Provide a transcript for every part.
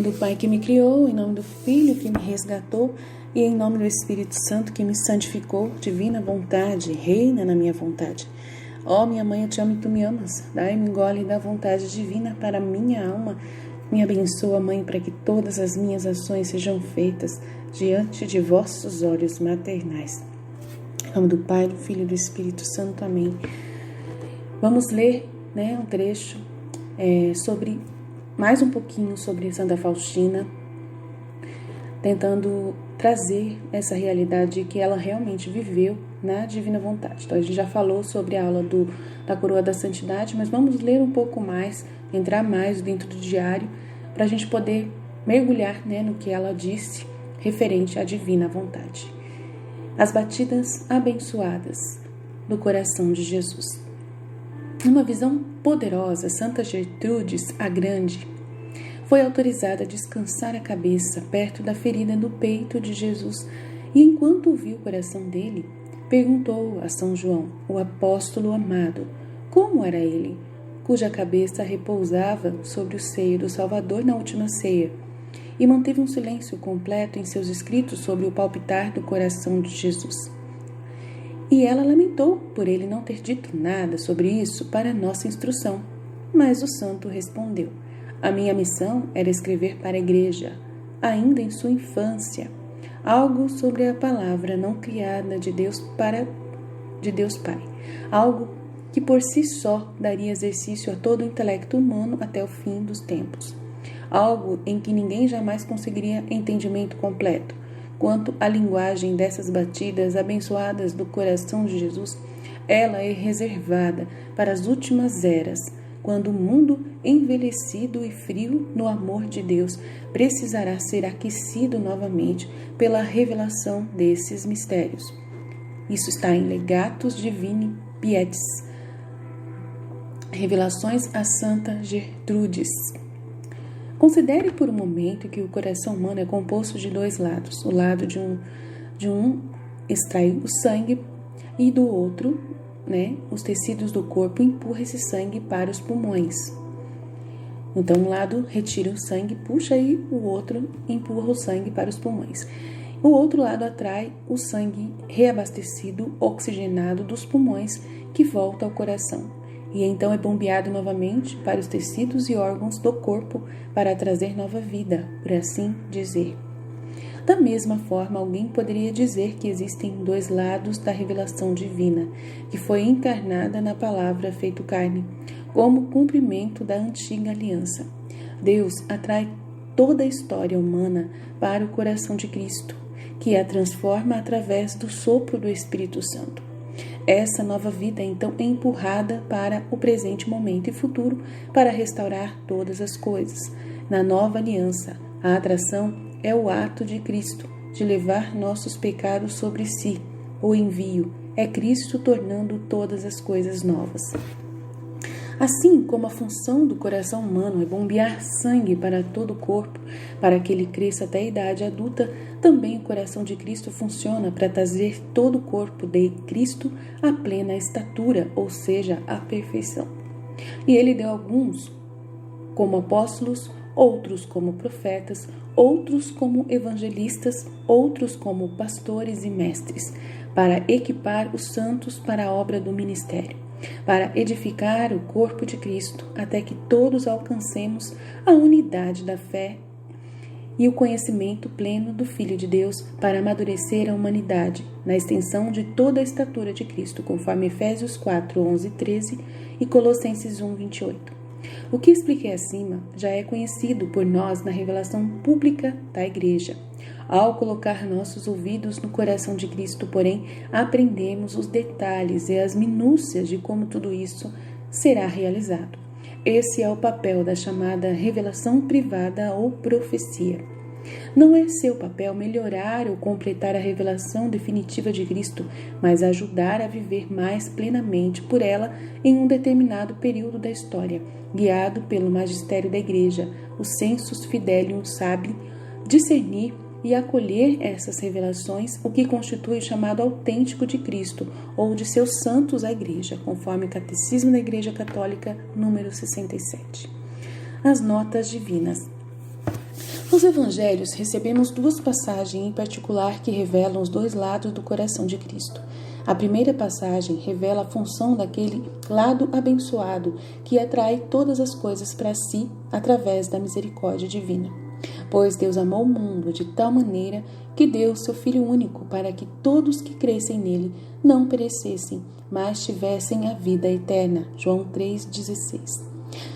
nome do Pai que me criou, em nome do Filho que me resgatou e em nome do Espírito Santo que me santificou. Divina vontade, reina na minha vontade. Ó minha mãe, eu te amo e tu me amas. Dai-me um gole da vontade divina para minha alma. Me abençoa, Mãe, para que todas as minhas ações sejam feitas diante de vossos olhos maternais. Em nome do Pai, do Filho e do Espírito Santo. Amém. Vamos ler um trecho sobre mais um pouquinho sobre Santa Faustina, tentando trazer essa realidade que ela realmente viveu na Divina Vontade. Então a gente já falou sobre a aula da Coroa da Santidade, mas vamos ler um pouco mais, entrar mais dentro do diário, para a gente poder mergulhar no que ela disse referente à Divina Vontade. As batidas abençoadas do coração de Jesus. Numa visão poderosa, Santa Gertrudes, a Grande, foi autorizada a descansar a cabeça perto da ferida no peito de Jesus e, enquanto viu o coração dele, perguntou a São João, o apóstolo amado, como era ele, cuja cabeça repousava sobre o seio do Salvador na última ceia, e manteve um silêncio completo em seus escritos sobre o palpitar do coração de Jesus. E ela lamentou por ele não ter dito nada sobre isso para nossa instrução. Mas o santo respondeu: a minha missão era escrever para a igreja, ainda em sua infância, algo sobre a palavra não criada de Deus Pai, algo que por si só daria exercício a todo o intelecto humano até o fim dos tempos, algo em que ninguém jamais conseguiria entendimento completo. Quanto à linguagem dessas batidas abençoadas do coração de Jesus, ela é reservada para as últimas eras, quando o mundo, envelhecido e frio no amor de Deus, precisará ser aquecido novamente pela revelação desses mistérios. Isso está em Legatus Divini Pietis, Revelações a Santa Gertrudes. Considere por um momento que o coração humano é composto de dois lados. O lado de um extrai o sangue e do outro, os tecidos do corpo empurram esse sangue para os pulmões. Então, um lado retira o sangue, puxa, e o outro empurra o sangue para os pulmões. O outro lado atrai o sangue reabastecido, oxigenado dos pulmões, que volta ao coração. E então é bombeado novamente para os tecidos e órgãos do corpo para trazer nova vida, por assim dizer. Da mesma forma, alguém poderia dizer que existem dois lados da revelação divina, que foi encarnada na palavra feito carne, como cumprimento da antiga aliança. Deus atrai toda a história humana para o coração de Cristo, que a transforma através do sopro do Espírito Santo. Essa nova vida, então, é empurrada para o presente momento e futuro para restaurar todas as coisas. Na nova aliança, a atração é o ato de Cristo, de levar nossos pecados sobre si. O envio é Cristo tornando todas as coisas novas. Assim como a função do coração humano é bombear sangue para todo o corpo, para que ele cresça até a idade adulta, também o coração de Cristo funciona para trazer todo o corpo de Cristo à plena estatura, ou seja, à perfeição. E ele deu alguns como apóstolos, outros como profetas, outros como evangelistas, outros como pastores e mestres, para equipar os santos para a obra do ministério, para edificar o corpo de Cristo, até que todos alcancemos a unidade da fé e o conhecimento pleno do Filho de Deus, para amadurecer a humanidade na extensão de toda a estatura de Cristo, conforme Efésios 4, 11 e 13 e Colossenses 1, 28. O que expliquei acima já é conhecido por nós na revelação pública da Igreja. Ao colocar nossos ouvidos no coração de Cristo, porém, aprendemos os detalhes e as minúcias de como tudo isso será realizado. Esse é o papel da chamada revelação privada ou profecia. Não é seu papel melhorar ou completar a revelação definitiva de Cristo, mas ajudar a viver mais plenamente por ela em um determinado período da história, guiado pelo magistério da Igreja. O sensus fidelium sabe discernir e acolher essas revelações, o que constitui o chamado autêntico de Cristo ou de seus santos à Igreja, conforme o Catecismo da Igreja Católica, número 67. As notas divinas. Nos evangelhos, recebemos duas passagens em particular que revelam os dois lados do coração de Cristo. A primeira passagem revela a função daquele lado abençoado que atrai todas as coisas para si através da misericórdia divina. Pois Deus amou o mundo de tal maneira que deu seu Filho único para que todos que crescem nele não perecessem, mas tivessem a vida eterna. João 3,16.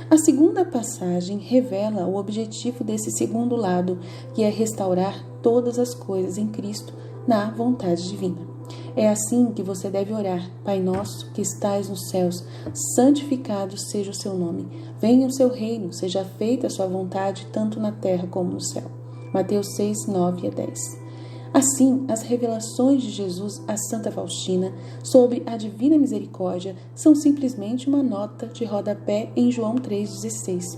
A segunda passagem revela o objetivo desse segundo lado, que é restaurar todas as coisas em Cristo na vontade divina. É assim que você deve orar: Pai nosso que estais nos céus, santificado seja o seu nome. Venha o seu reino, seja feita a sua vontade, tanto na terra como no céu. Mateus 6, 9 a 10. Assim, as revelações de Jesus a Santa Faustina sobre a divina misericórdia são simplesmente uma nota de rodapé em João 3,16.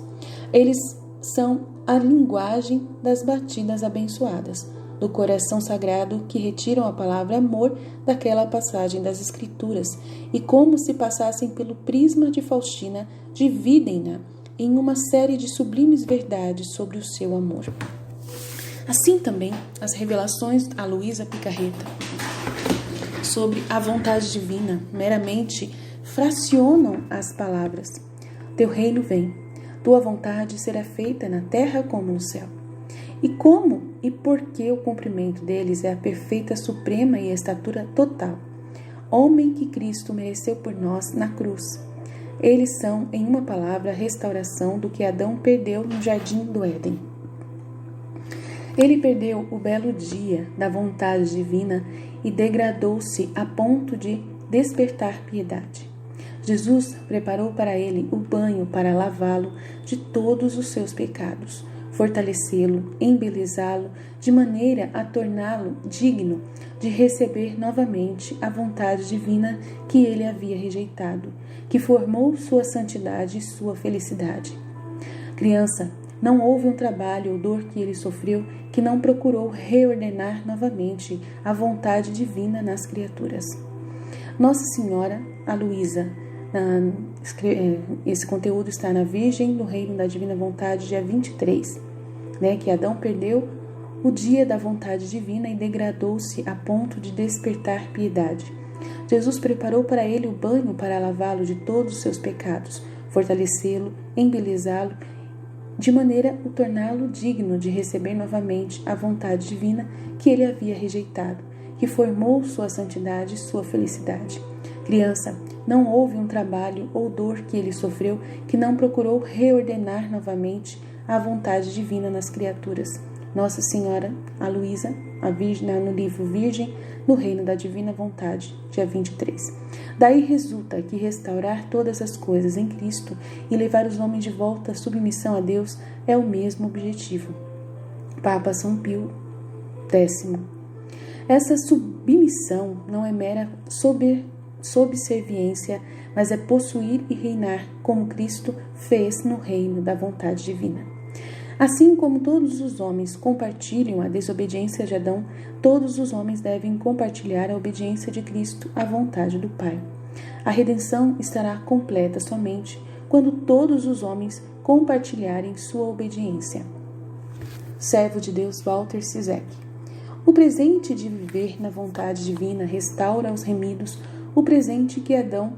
Eles são a linguagem das batidas abençoadas do coração sagrado que retiram a palavra amor daquela passagem das Escrituras e, como se passassem pelo prisma de Faustina, dividem-na em uma série de sublimes verdades sobre o seu amor. Assim também, as revelações a Luísa Picarreta sobre a vontade divina meramente fracionam as palavras: Teu reino vem, tua vontade será feita na terra como no céu. E como e por que o cumprimento deles é a perfeita suprema e a estatura total, homem que Cristo mereceu por nós na cruz. Eles são, em uma palavra, a restauração do que Adão perdeu no jardim do Éden. Ele perdeu o belo dia da vontade divina e degradou-se a ponto de despertar piedade. Jesus preparou para ele o banho para lavá-lo de todos os seus pecados, fortalecê-lo, embelezá-lo, de maneira a torná-lo digno de receber novamente a vontade divina que ele havia rejeitado, que formou sua santidade e sua felicidade. Criança, não houve um trabalho ou dor que ele sofreu que não procurou reordenar novamente a vontade divina nas criaturas. Nossa Senhora, a Luísa, esse conteúdo está na Virgem do Reino da Divina Vontade, dia 23, que Adão perdeu o dia da vontade divina e degradou-se a ponto de despertar piedade. Jesus preparou para ele o banho para lavá-lo de todos os seus pecados, fortalecê-lo, embelezá-lo, de maneira a torná-lo digno de receber novamente a vontade divina que ele havia rejeitado, que formou sua santidade e sua felicidade. Criança, não houve um trabalho ou dor que ele sofreu que não procurou reordenar novamente a vontade divina nas criaturas. Nossa Senhora, a Luísa, a Virgem, no livro Virgem, no Reino da Divina Vontade, dia 23. Daí resulta que restaurar todas as coisas em Cristo e levar os homens de volta à submissão a Deus é o mesmo objetivo. Papa São Pio X. Essa submissão não é mera subserviência, mas é possuir e reinar como Cristo fez no reino da vontade divina. Assim como todos os homens compartilham a desobediência de Adão, todos os homens devem compartilhar a obediência de Cristo à vontade do Pai. A redenção estará completa somente quando todos os homens compartilharem sua obediência. Servo de Deus Walter Cizek. O presente de viver na vontade divina restaura aos remidos o presente que Adão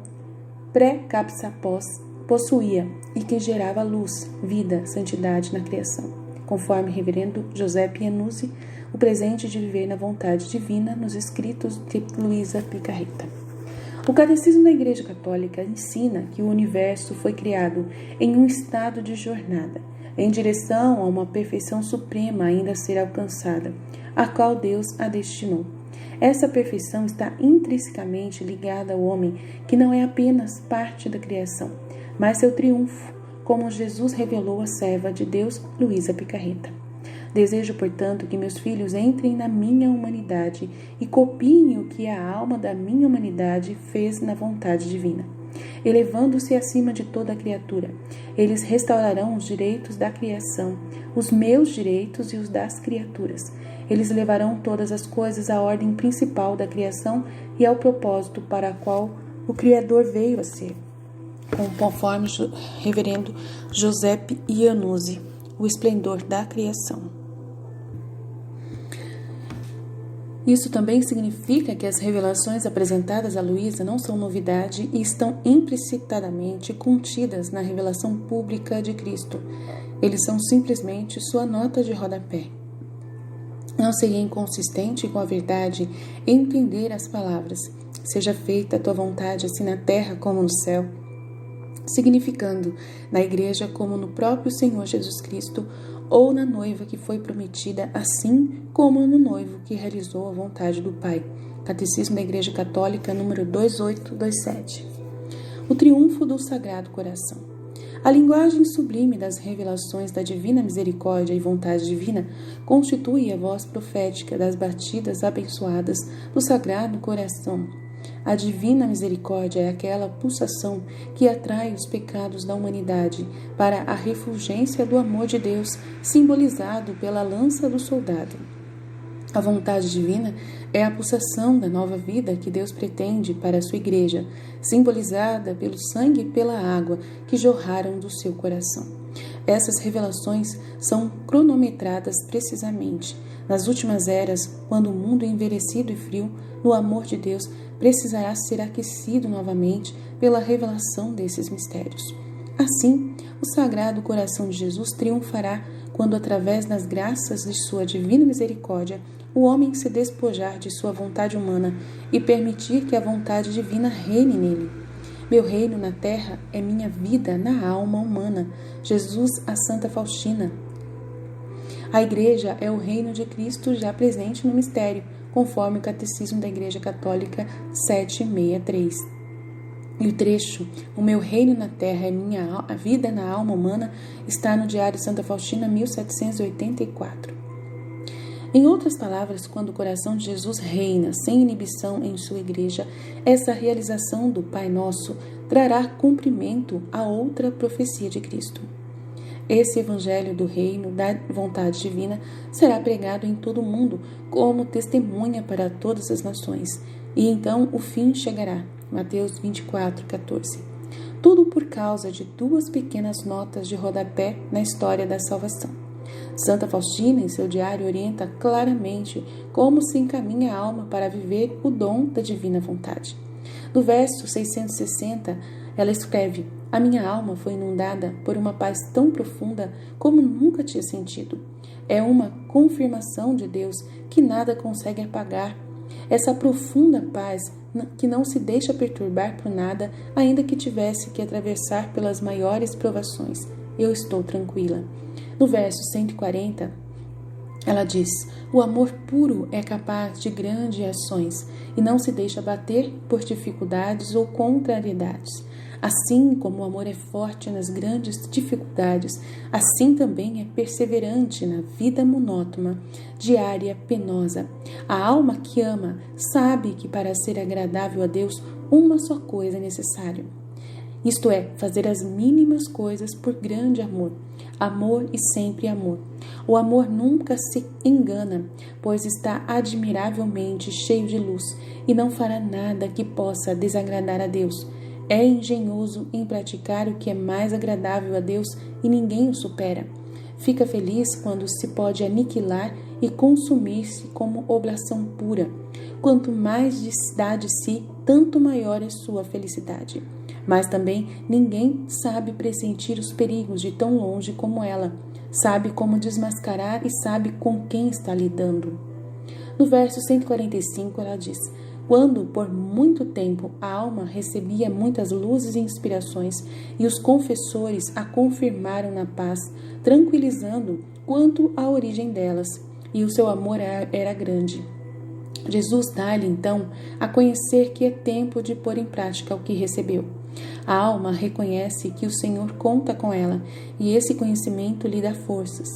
pré-capsa pós possuía e que gerava luz, vida, santidade na criação. Conforme reverendo José Pianuzzi, o presente de viver na vontade divina nos escritos de Luísa Picarreta. O Catecismo da Igreja Católica ensina que o universo foi criado em um estado de jornada, em direção a uma perfeição suprema ainda a ser alcançada, a qual Deus a destinou. Essa perfeição está intrinsecamente ligada ao homem, que não é apenas parte da criação, mas seu triunfo, como Jesus revelou à serva de Deus, Luísa Picarreta. Desejo, portanto, que meus filhos entrem na minha humanidade e copiem o que a alma da minha humanidade fez na vontade divina. Elevando-se acima de toda a criatura, eles restaurarão os direitos da criação, os meus direitos e os das criaturas. Eles levarão todas as coisas à ordem principal da criação e ao propósito para o qual o Criador veio a ser. Conforme reverendo Giuseppe Iannuzzi, o esplendor da criação. Isso também significa que as revelações apresentadas a Luísa não são novidade e estão implicitamente contidas na revelação pública de Cristo. Eles são simplesmente sua nota de rodapé. Não seria inconsistente com a verdade entender as palavras: seja feita a tua vontade, assim na terra como no céu, significando na igreja como no próprio Senhor Jesus Cristo, ou na noiva que foi prometida, assim como no noivo que realizou a vontade do Pai. Catecismo da Igreja Católica, número 2827. O triunfo do Sagrado Coração. A linguagem sublime das revelações da divina misericórdia e vontade divina constitui a voz profética das batidas abençoadas do Sagrado Coração. A divina misericórdia é aquela pulsação que atrai os pecados da humanidade para a refulgência do amor de Deus, simbolizado pela lança do soldado. A vontade divina é a pulsação da nova vida que Deus pretende para a sua igreja, simbolizada pelo sangue e pela água que jorraram do seu coração. Essas revelações são cronometradas precisamente. Nas últimas eras, quando o mundo envelhecido e frio, no amor de Deus, precisará ser aquecido novamente pela revelação desses mistérios. Assim, o Sagrado Coração de Jesus triunfará quando, através das graças de sua divina misericórdia, o homem se despojar de sua vontade humana e permitir que a vontade divina reine nele. Meu reino na terra é minha vida na alma humana. Jesus a Santa Faustina. A Igreja é o reino de Cristo já presente no mistério, conforme o Catecismo da Igreja Católica 763. E o trecho, o meu reino na terra é minha vida na alma humana, está no Diário de Santa Faustina, 1784. Em outras palavras, quando o coração de Jesus reina sem inibição em sua igreja, essa realização do Pai Nosso trará cumprimento a outra profecia de Cristo. Esse evangelho do reino, da vontade divina, será pregado em todo o mundo como testemunha para todas as nações. E então o fim chegará. Mateus 24:14. Tudo por causa de duas pequenas notas de rodapé na história da salvação. Santa Faustina, em seu diário, orienta claramente como se encaminha a alma para viver o dom da divina vontade. No verso 660, ela escreve: a minha alma foi inundada por uma paz tão profunda como nunca tinha sentido. É uma confirmação de Deus que nada consegue apagar. Essa profunda paz que não se deixa perturbar por nada, ainda que tivesse que atravessar pelas maiores provações. Eu estou tranquila. No verso 140, ela diz: o amor puro é capaz de grandes ações e não se deixa bater por dificuldades ou contrariedades. Assim como o amor é forte nas grandes dificuldades, assim também é perseverante na vida monótona, diária, penosa. A alma que ama sabe que para ser agradável a Deus, uma só coisa é necessária. Isto é, fazer as mínimas coisas por grande amor. Amor e sempre amor. O amor nunca se engana, pois está admiravelmente cheio de luz e não fará nada que possa desagradar a Deus. É engenhoso em praticar o que é mais agradável a Deus e ninguém o supera. Fica feliz quando se pode aniquilar e consumir-se como oblação pura. Quanto mais dá de si, tanto maior é sua felicidade. Mas também ninguém sabe pressentir os perigos de tão longe como ela. Sabe como desmascarar e sabe com quem está lidando. No verso 145 ela diz: quando por muito tempo a alma recebia muitas luzes e inspirações e os confessores a confirmaram na paz, tranquilizando quanto à origem delas, e o seu amor era grande. Jesus dá-lhe então a conhecer que é tempo de pôr em prática o que recebeu. A alma reconhece que o Senhor conta com ela e esse conhecimento lhe dá forças.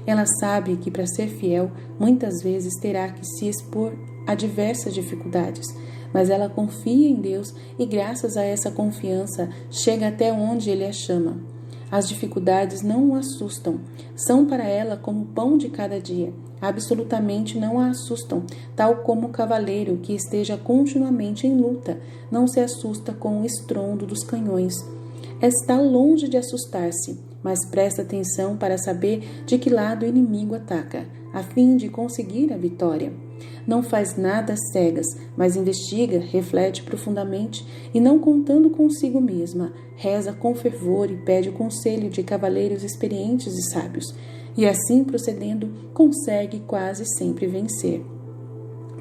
Ela sabe que para ser fiel muitas vezes terá que se expor a diversas dificuldades, mas ela confia em Deus e graças a essa confiança chega até onde Ele a chama. As dificuldades não o assustam, são para ela como o pão de cada dia. Absolutamente não a assustam, tal como o cavaleiro que esteja continuamente em luta não se assusta com o estrondo dos canhões. Está longe de assustar-se, mas presta atenção para saber de que lado o inimigo ataca. a fim de conseguir a vitória. Não faz nada às cegas, mas investiga, reflete profundamente e, não contando consigo mesma, reza com fervor e pede o conselho de cavaleiros experientes e sábios, e assim procedendo, consegue quase sempre vencer.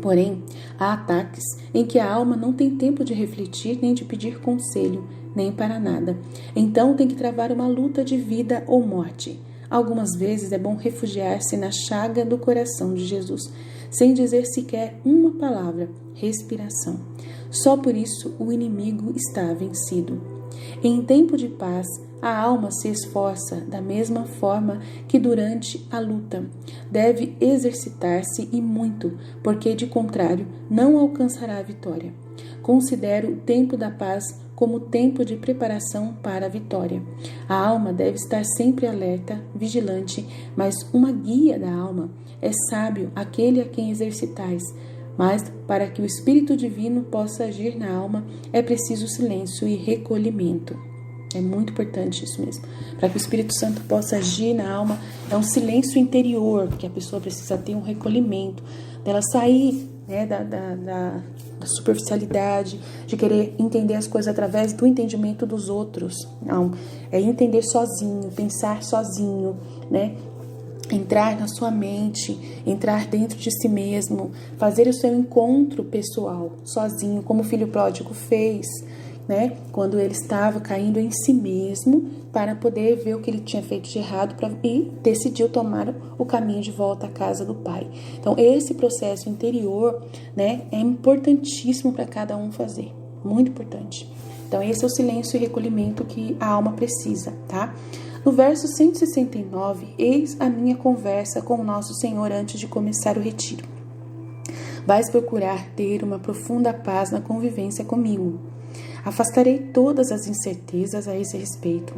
Porém, há ataques em que a alma não tem tempo de refletir nem de pedir conselho, nem para nada. Então tem que travar uma luta de vida ou morte. Algumas vezes é bom refugiar-se na chaga do coração de Jesus, sem dizer sequer uma palavra, respiração. Só por isso o inimigo está vencido. Em tempo de paz, a alma se esforça da mesma forma que durante a luta. Deve exercitar-se e muito, porque de contrário não alcançará a vitória. Considero o tempo da paz como tempo de preparação para a vitória. A alma deve estar sempre alerta, vigilante, mas uma guia da alma é sábio aquele a quem exercitais. Mas para que o Espírito Divino possa agir na alma, é preciso silêncio e recolhimento. É muito importante isso mesmo. Para que o Espírito Santo possa agir na alma, é um silêncio interior, que a pessoa precisa ter um recolhimento, dela sair, né, da superficialidade, de querer entender as coisas através do entendimento dos outros. Não, é entender sozinho, pensar sozinho, né? Entrar na sua mente, entrar dentro de si mesmo, fazer o seu encontro pessoal, sozinho, como o filho pródigo fez, né? Quando ele estava caindo em si mesmo, para poder ver o que ele tinha feito de errado e decidiu tomar o caminho de volta à casa do pai. Então, esse processo interior, né, é importantíssimo para cada um fazer, muito importante. Então, esse é o silêncio e recolhimento que a alma precisa, tá? No verso 169, eis a minha conversa com o nosso Senhor antes de começar o retiro. Vais procurar ter uma profunda paz na convivência comigo. Afastarei todas as incertezas a esse respeito.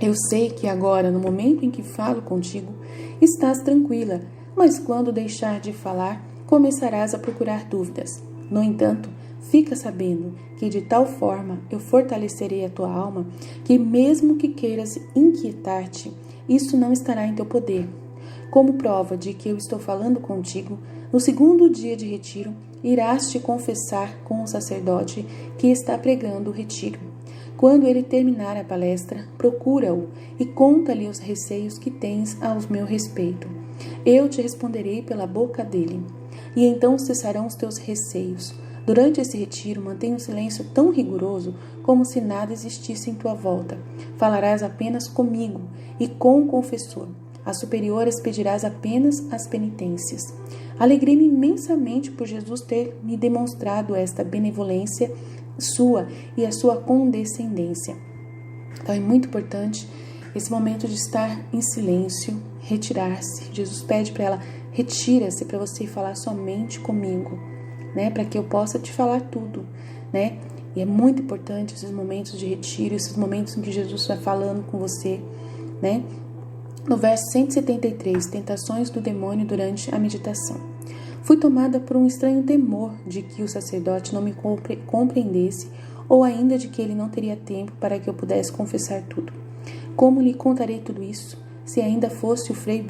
Eu sei que agora, no momento em que falo contigo, estás tranquila, mas quando deixar de falar, começarás a procurar dúvidas. No entanto, fica sabendo que de tal forma eu fortalecerei a tua alma, que mesmo que queiras inquietar-te, isso não estará em teu poder. Como prova de que eu estou falando contigo, no segundo dia de retiro, irás te confessar com o sacerdote que está pregando o retiro. Quando ele terminar a palestra, procura-o e conta-lhe os receios que tens ao meu respeito. Eu te responderei pela boca dele, e então cessarão os teus receios. Durante esse retiro, mantenha um silêncio tão rigoroso como se nada existisse em tua volta. Falarás apenas comigo e com o confessor. Às superioras pedirás apenas as penitências. Alegrei-me imensamente por Jesus ter me demonstrado esta benevolência sua e a sua condescendência. Então é muito importante esse momento de estar em silêncio, retirar-se. Jesus pede para ela, retira-se para você falar somente comigo, né? Para que eu possa te falar tudo, né? E é muito importante esses momentos de retiro, esses momentos em que Jesus vai falando com você, né? No verso 173, tentações do demônio durante a meditação. Fui tomada por um estranho temor de que o sacerdote não me compreendesse ou ainda de que ele não teria tempo para que eu pudesse confessar tudo. Como lhe contarei tudo isso? Se ainda fosse o Frei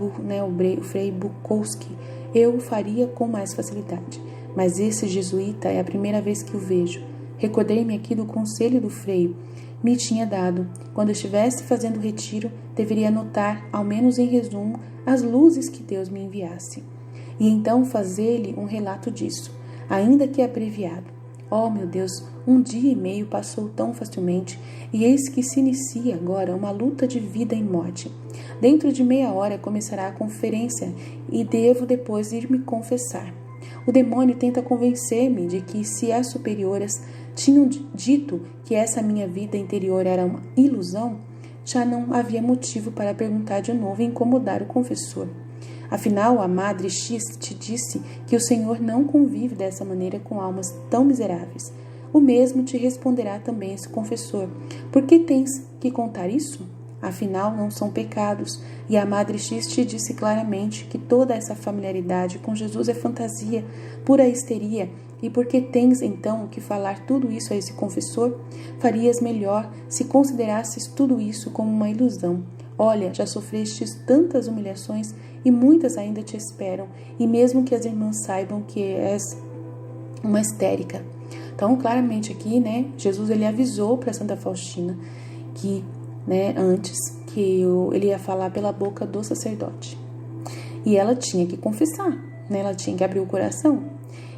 Bukowski, eu o faria com mais facilidade. Mas esse jesuíta é a primeira vez que o vejo. Recordei-me aqui do conselho do Frei me tinha dado. Quando estivesse fazendo o retiro, deveria anotar, ao menos em resumo, as luzes que Deus me enviasse. E então fazer-lhe um relato disso, ainda que abreviado. Oh, meu Deus, 1 dia e meio passou tão facilmente, e eis que se inicia agora uma luta de vida e morte. Dentro de meia hora começará a conferência e devo depois ir me confessar. O demônio tenta convencer-me de que se as superioras tinham dito que essa minha vida interior era uma ilusão, já não havia motivo para perguntar de novo e incomodar o confessor. Afinal, a Madre X te disse que o Senhor não convive dessa maneira com almas tão miseráveis. O mesmo te responderá também esse confessor. Por que tens que contar isso? Afinal, não são pecados, e a Madre X te disse claramente que toda essa familiaridade com Jesus é fantasia, pura histeria, e por que tens então que falar tudo isso a esse confessor? Farias melhor se considerasses tudo isso como uma ilusão. Olha, já sofrestes tantas humilhações e muitas ainda te esperam, e mesmo que as irmãs saibam que és uma histérica. Então, claramente aqui, né, Jesus ele avisou para Santa Faustina que, né, antes que ele ia falar pela boca do sacerdote. E ela tinha que confessar, né, ela tinha que abrir o coração.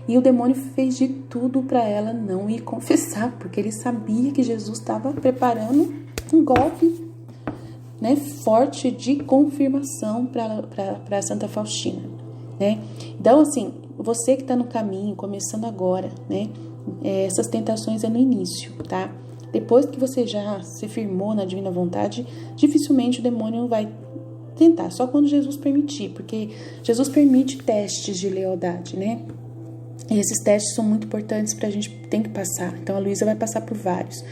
E o demônio fez de tudo para ela não ir confessar, porque ele sabia que Jesus estava preparando um golpe, né, forte de confirmação para Santa Faustina, né? Então, assim, você que está no caminho, começando agora, né, essas tentações é no início, tá? Depois que você já se firmou na divina vontade, dificilmente o demônio vai tentar, só quando Jesus permitir, porque Jesus permite testes de lealdade, né? E esses testes são muito importantes para a gente tem que passar. Então a Luísa vai passar por vários,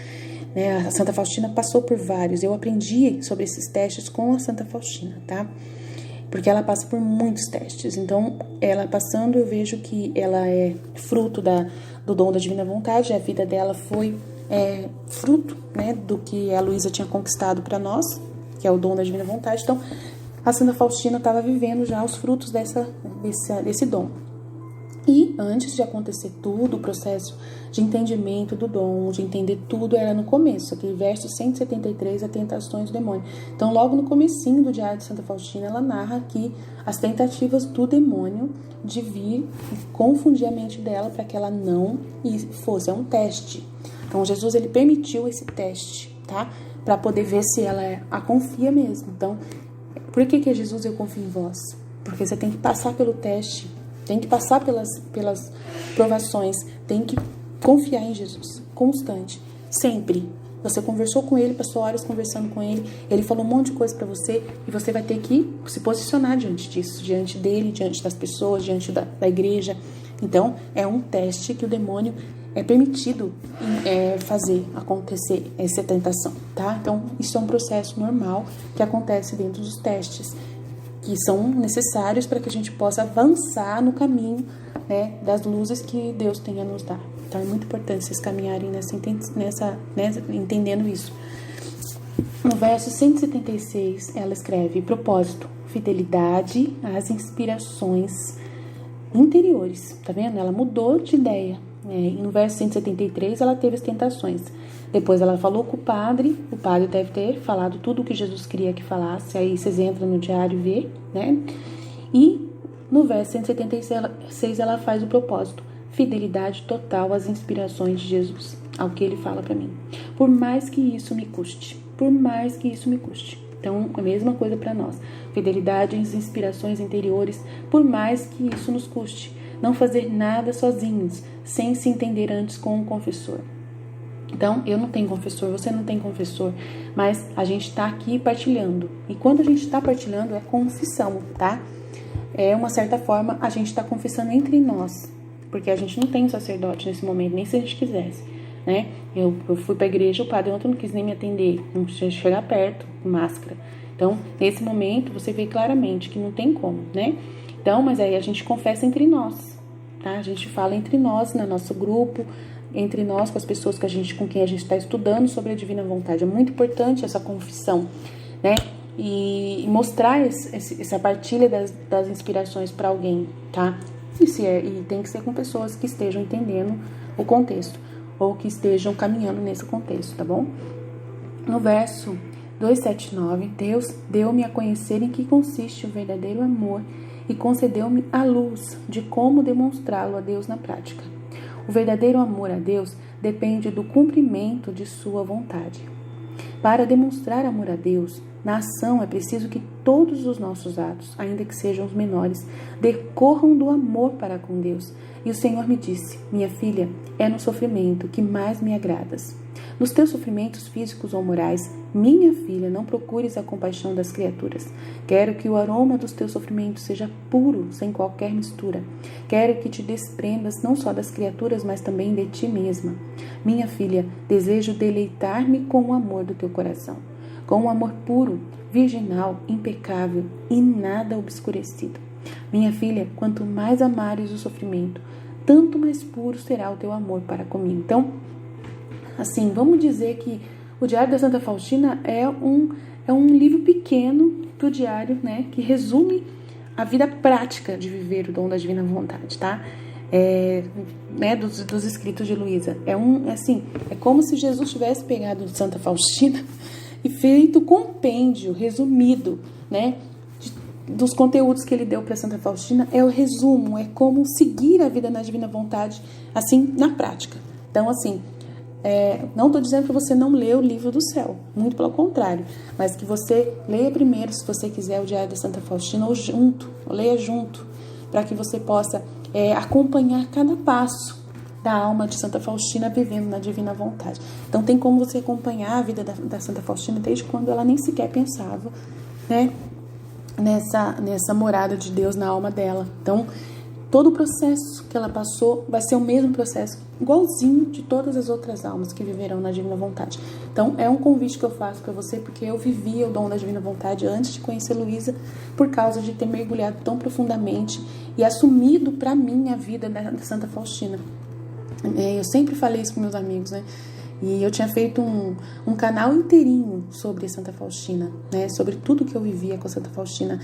né? A Santa Faustina passou por vários. Eu aprendi sobre esses testes com a Santa Faustina, tá? Porque ela passa por muitos testes. Então, ela passando, eu vejo que ela é fruto do dom da divina vontade. A vida dela foi fruto, né, do que a Luísa tinha conquistado para nós, que é o dom da divina vontade. Então, a Santa Faustina estava vivendo já os frutos desse dom. E antes de acontecer tudo, o processo de entendimento do dom, de entender tudo, era no começo, aquele verso 173, a tentações do demônio. Então, logo no comecinho do Diário de Santa Faustina, ela narra aqui as tentativas do demônio de vir e confundir a mente dela para que ela não fosse. É um teste. Então, Jesus, ele permitiu esse teste, tá? Para poder ver se ela a confia mesmo. Então, por que Jesus, eu confio em vós? Porque você tem que passar pelo teste, tem que passar pelas provações, tem que confiar em Jesus, constante, sempre. Você conversou com ele, passou horas conversando com ele, ele falou um monte de coisa pra você e você vai ter que se posicionar diante disso, diante dele, diante das pessoas, diante da igreja. Então, é um teste que o demônio é permitido fazer acontecer essa tentação, tá? Então, isso é um processo normal que acontece dentro dos testes, que são necessários para que a gente possa avançar no caminho, né, das luzes que Deus tem a nos dar. Então é muito importante vocês caminharem entendendo isso. No verso 176, ela escreve: propósito, fidelidade às inspirações interiores. Tá vendo? Ela mudou de ideia. E no verso 173, ela teve as tentações. Depois ela falou com o padre deve ter falado tudo o que Jesus queria que falasse, aí vocês entram no diário e vê, né? E no verso 176 ela faz o propósito, fidelidade total às inspirações de Jesus, ao que ele fala para mim. Por mais que isso me custe, Então, a mesma coisa para nós, fidelidade às inspirações interiores, por mais que isso nos custe. Não fazer nada sozinhos, sem se entender antes com o confessor. Então, eu não tenho confessor, você não tem confessor, mas a gente está aqui partilhando. E quando a gente está partilhando, é confissão, tá? É uma certa forma, a gente está confessando entre nós, porque a gente não tem um sacerdote nesse momento, nem se a gente quisesse, né? Eu fui para a igreja, o padre ontem não quis nem me atender, não tinha que chegar perto, com máscara. Então, nesse momento, você vê claramente que não tem como, né? Então, mas aí a gente confessa entre nós, tá? A gente fala entre nós, no nosso grupo, entre nós, com as pessoas com quem a gente está estudando sobre a divina vontade. É muito importante essa confissão, né? E mostrar essa partilha das inspirações para alguém, tá? E tem que ser com pessoas que estejam entendendo o contexto, ou que estejam caminhando nesse contexto, tá bom? No verso 279, Deus deu-me a conhecer em que consiste o verdadeiro amor e concedeu-me a luz de como demonstrá-lo a Deus na prática. O verdadeiro amor a Deus depende do cumprimento de sua vontade. Para demonstrar amor a Deus, na ação é preciso que todos os nossos atos, ainda que sejam os menores, decorram do amor para com Deus. E o Senhor me disse: minha filha, é no sofrimento que mais me agradas. Nos teus sofrimentos físicos ou morais, minha filha, não procures a compaixão das criaturas. Quero que o aroma dos teus sofrimentos seja puro, sem qualquer mistura. Quero que te desprendas não só das criaturas, mas também de ti mesma. Minha filha, desejo deleitar-me com o amor do teu coração, com um amor puro, virginal, impecável e nada obscurecido. Minha filha, quanto mais amares o sofrimento, tanto mais puro será o teu amor para comigo. Então, assim, vamos dizer que o Diário da Santa Faustina é um livro pequeno do diário, né, que resume a vida prática de viver o dom da divina vontade, tá? Dos escritos de Luísa. É como se Jesus tivesse pegado Santa Faustina e feito um compêndio resumido, né, dos conteúdos que ele deu para Santa Faustina. É o resumo, é como seguir a vida na divina vontade, assim, na prática. Então, assim, não estou dizendo para você não ler o livro do céu, muito pelo contrário, mas que você leia primeiro, se você quiser, o Diário da Santa Faustina, ou leia junto, para que você possa acompanhar cada passo da alma de Santa Faustina vivendo na divina vontade. Então tem como você acompanhar a vida da Santa Faustina desde quando ela nem sequer pensava, né, nessa morada de Deus na alma dela. Então todo o processo que ela passou vai ser o mesmo processo, igualzinho de todas as outras almas que viverão na divina vontade. Então é um convite que eu faço para você, porque eu vivia o dom da divina vontade antes de conhecer Luísa, por causa de ter mergulhado tão profundamente e assumido para mim a vida da Santa Faustina. Eu sempre falei isso com meus amigos, né? E eu tinha feito um canal inteirinho sobre Santa Faustina, né? Sobre tudo que eu vivia com Santa Faustina.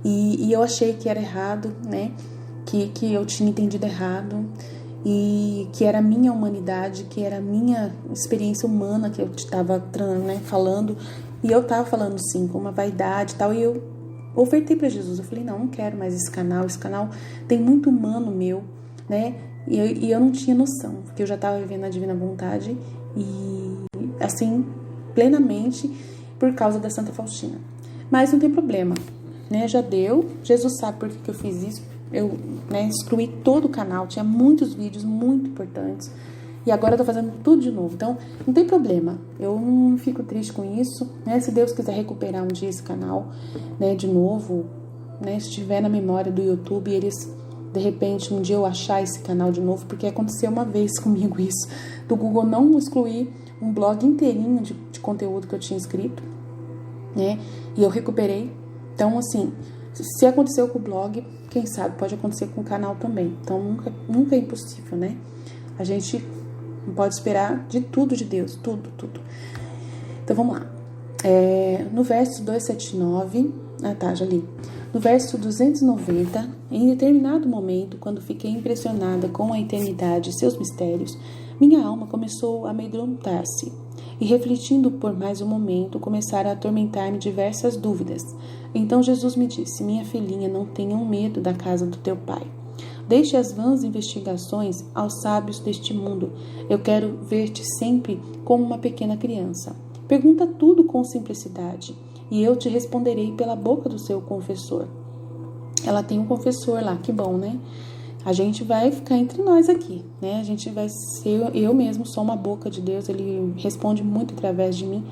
E eu achei que era errado, né? Que eu tinha entendido errado, e que era a minha humanidade, que era a minha experiência humana que eu estava, né, falando. E eu estava falando, sim, com uma vaidade e tal. E eu ofertei para Jesus. Eu falei, não quero mais esse canal. Esse canal tem muito humano meu, né? E eu não tinha noção, porque eu já estava vivendo a divina vontade e, assim, plenamente por causa da Santa Faustina. Mas não tem problema, né? Já deu. Jesus sabe por que eu fiz isso. Eu, né, excluí todo o canal, tinha muitos vídeos muito importantes. E agora eu tô fazendo tudo de novo. Então, não tem problema. Eu não fico triste com isso, né? Se Deus quiser recuperar um dia esse canal, né, de novo, né? Se estiver na memória do YouTube, de repente, um dia eu achar esse canal de novo, porque aconteceu uma vez comigo isso, do Google não excluir um blog inteirinho de conteúdo que eu tinha escrito, né? E eu recuperei. Então, assim, se aconteceu com o blog, quem sabe pode acontecer com o canal também. Então, nunca é impossível, né? A gente não pode esperar de tudo de Deus, tudo. Então, vamos lá. No verso 279, já li. No verso 290, em determinado momento, quando fiquei impressionada com a eternidade e seus mistérios, minha alma começou a amedrontar-se, e refletindo por mais um momento, começaram a atormentar-me diversas dúvidas. Então Jesus me disse, minha filhinha, não tenham medo da casa do teu pai. Deixe as vãs investigações aos sábios deste mundo. Eu quero ver-te sempre como uma pequena criança. Pergunta tudo com simplicidade, e eu te responderei pela boca do seu confessor. Ela tem um confessor lá, que bom, né? A gente vai ficar entre nós aqui, né? A gente vai ser, eu mesmo sou uma boca de Deus, ele responde muito através de mim.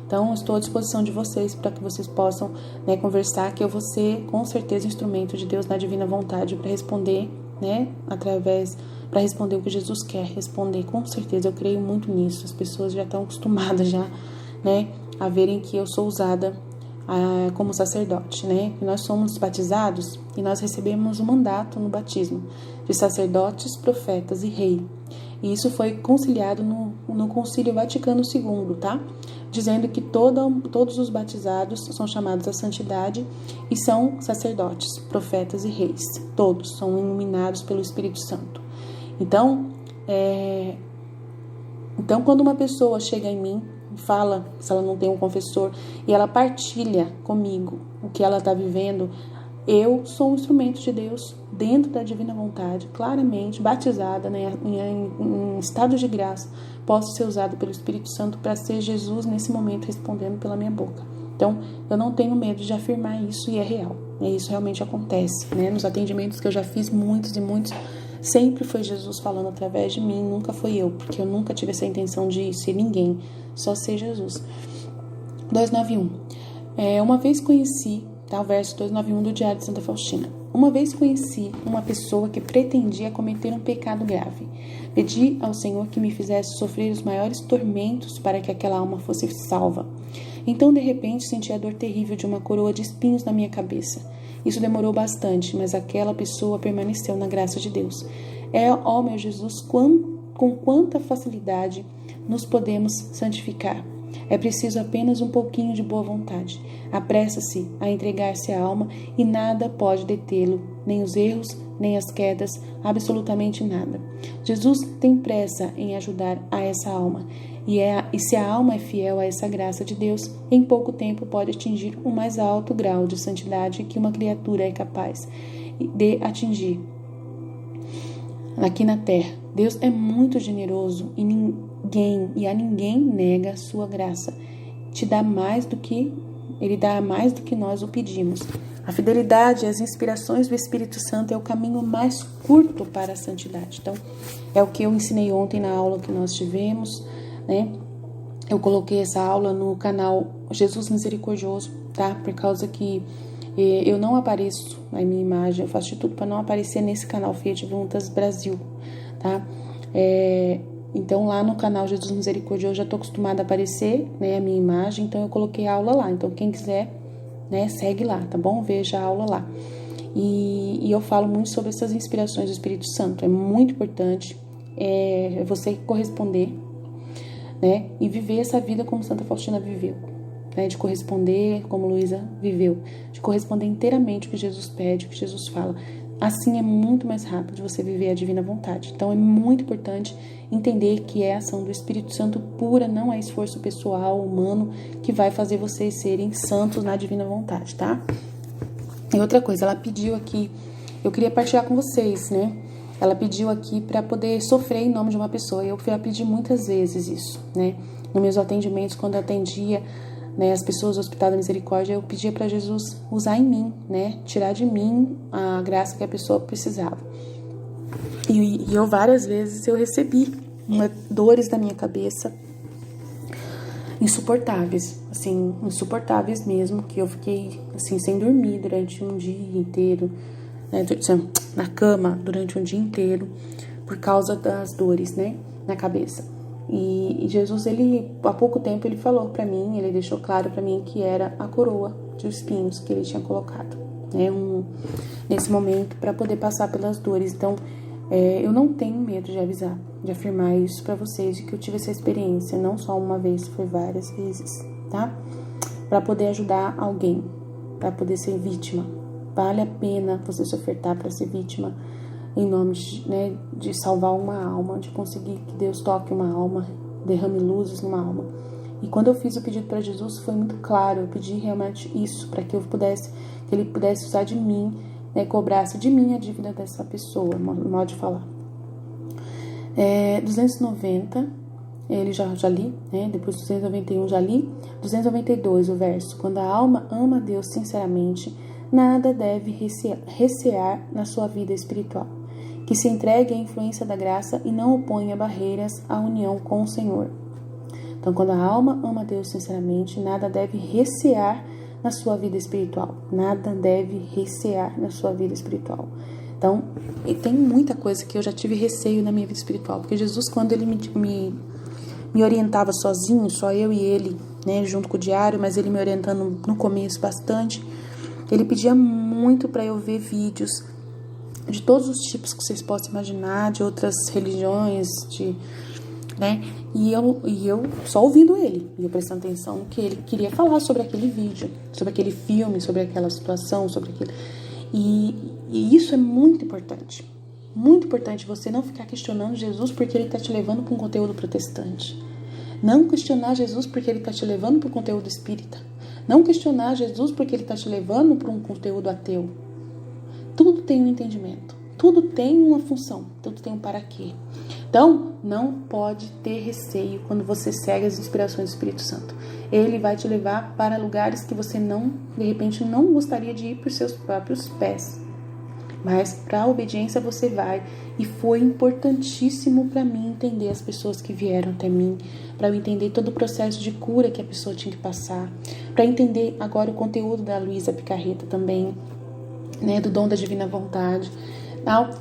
Então, estou à disposição de vocês para que vocês possam, né, conversar, que eu vou ser, com certeza, instrumento de Deus na divina vontade para responder, né, para responder o que Jesus quer responder. Com certeza, eu creio muito nisso. As pessoas já estão acostumadas já, né, a verem que eu sou usada como sacerdote, né? Que nós somos batizados e nós recebemos um mandato no batismo de sacerdotes, profetas e rei. E isso foi conciliado no Concílio Vaticano II, tá? Dizendo que todos os batizados são chamados à santidade e são sacerdotes, profetas e reis. Todos são iluminados pelo Espírito Santo. Então, quando uma pessoa chega em mim, fala, se ela não tem um confessor, e ela partilha comigo o que ela está vivendo, eu sou um instrumento de Deus dentro da divina vontade, claramente batizada, né, em estado de graça, posso ser usada pelo Espírito Santo para ser Jesus nesse momento respondendo pela minha boca. Então, eu não tenho medo de afirmar isso, e é real, né? Isso realmente acontece, né? Nos atendimentos que eu já fiz, muitos, sempre foi Jesus falando através de mim, nunca foi eu, porque eu nunca tive essa intenção de ser ninguém, só ser Jesus. 291. Uma vez conheci, tá, o verso 291 do Diário de Santa Faustina. Uma vez conheci uma pessoa que pretendia cometer um pecado grave. Pedi ao Senhor que me fizesse sofrer os maiores tormentos para que aquela alma fosse salva. Então, de repente, senti a dor terrível de uma coroa de espinhos na minha cabeça. Isso demorou bastante, mas aquela pessoa permaneceu na graça de Deus. Ó meu Jesus, com quanta facilidade nos podemos santificar. É preciso apenas um pouquinho de boa vontade. Apressa-se a entregar-se à alma e nada pode detê-lo, nem os erros, nem as quedas, absolutamente nada. Jesus tem pressa em ajudar a essa alma. E se a alma é fiel a essa graça de Deus, em pouco tempo pode atingir o mais alto grau de santidade que uma criatura é capaz de atingir aqui na terra. Deus é muito generoso e a ninguém nega a sua graça. Ele dá mais do que nós o pedimos. A fidelidade e as inspirações do Espírito Santo é o caminho mais curto para a santidade. Então, é o que eu ensinei ontem na aula que nós tivemos, né? Eu coloquei essa aula no canal Jesus Misericordioso, tá? Por causa que eu não apareço na minha imagem, eu faço de tudo para não aparecer nesse canal Feia de Perguntas Brasil, tá? Então lá no canal Jesus Misericordioso eu já estou acostumada a aparecer, né, a minha imagem, então eu coloquei a aula lá. Então quem quiser, né, segue lá, tá bom? Veja a aula lá. E eu falo muito sobre essas inspirações do Espírito Santo. É muito importante você corresponder, né, e viver essa vida como Santa Faustina viveu. Né, de corresponder como Luísa viveu, de corresponder inteiramente o que Jesus pede, o que Jesus fala. Assim é muito mais rápido você viver a divina vontade. Então é muito importante entender que é a ação do Espírito Santo pura, não é esforço pessoal, humano, que vai fazer vocês serem santos na divina vontade, tá? E outra coisa, ela pediu aqui, eu queria partilhar com vocês, né? Ela pediu aqui para poder sofrer em nome de uma pessoa. Eu já pedi muitas vezes isso, né? Nos meus atendimentos, quando eu atendia, né, as pessoas do Hospital da Misericórdia, eu pedia para Jesus usar em mim, né, tirar de mim a graça que a pessoa precisava. E eu várias vezes eu recebi dores da minha cabeça insuportáveis, assim, insuportáveis mesmo, que eu fiquei assim sem dormir durante um dia inteiro, né, na cama durante um dia inteiro por causa das dores, né, na cabeça. E Jesus, há pouco tempo, ele falou para mim, ele deixou claro para mim que era a coroa de espinhos que ele tinha colocado, né, nesse momento, para poder passar pelas dores. Então, eu não tenho medo de avisar, de afirmar isso para vocês, de que eu tive essa experiência, não só uma vez, foi várias vezes, tá? Para poder ajudar alguém, para poder ser vítima. Vale a pena você se ofertar para ser vítima, em nome de salvar uma alma, de conseguir que Deus toque uma alma, derrame luzes numa alma. E quando eu fiz o pedido para Jesus, foi muito claro, eu pedi realmente isso, para que ele pudesse usar de mim, né, cobrasse de mim a dívida dessa pessoa, modo de falar. 290, ele já li, né, depois 291 já li, 292 o verso, quando a alma ama a Deus sinceramente, nada deve recear na sua vida espiritual, que se entregue à influência da graça e não oponha barreiras à união com o Senhor. Então, quando a alma ama a Deus sinceramente, nada deve recear na sua vida espiritual. Nada deve recear na sua vida espiritual. Então, tem muita coisa que eu já tive receio na minha vida espiritual, porque Jesus, quando ele me orientava sozinho, só eu e ele, né, junto com o diário, mas ele me orientando no começo bastante, ele pedia muito para eu ver vídeos de todos os tipos que vocês possam imaginar, de outras religiões, né? E eu só ouvindo ele, e eu prestando atenção no que ele queria falar sobre aquele vídeo, sobre aquele filme, sobre aquela situação, sobre aquilo. E isso é muito importante. Muito importante você não ficar questionando Jesus porque ele está te levando para um conteúdo protestante. Não questionar Jesus porque ele está te levando para um conteúdo espírita. Não questionar Jesus porque ele está te levando para um conteúdo ateu. Tudo tem um entendimento, tudo tem uma função, tudo tem um para quê. Então, não pode ter receio quando você segue as inspirações do Espírito Santo. Ele vai te levar para lugares que você de repente não gostaria de ir por seus próprios pés. Mas para a obediência você vai. E foi importantíssimo para mim entender as pessoas que vieram até mim, para eu entender todo o processo de cura que a pessoa tinha que passar, para entender agora o conteúdo da Luísa Picarreta também, né, do dom da divina vontade.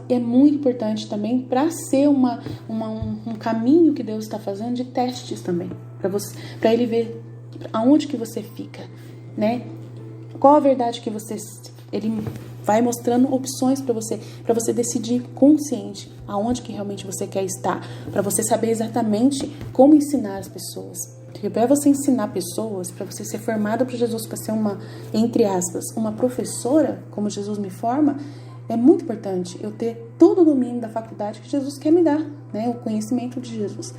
É muito importante também para ser um caminho que Deus está fazendo de testes também, para ele ver aonde que você fica, né? Qual a verdade que ele vai mostrando opções para você decidir consciente aonde que realmente você quer estar, para você saber exatamente como ensinar as pessoas, Porque para você ensinar pessoas, para você ser formada por Jesus, para ser uma, entre aspas, uma professora, como Jesus me forma, é muito importante eu ter todo o domínio da faculdade que Jesus quer me dar, né? O conhecimento de Jesus,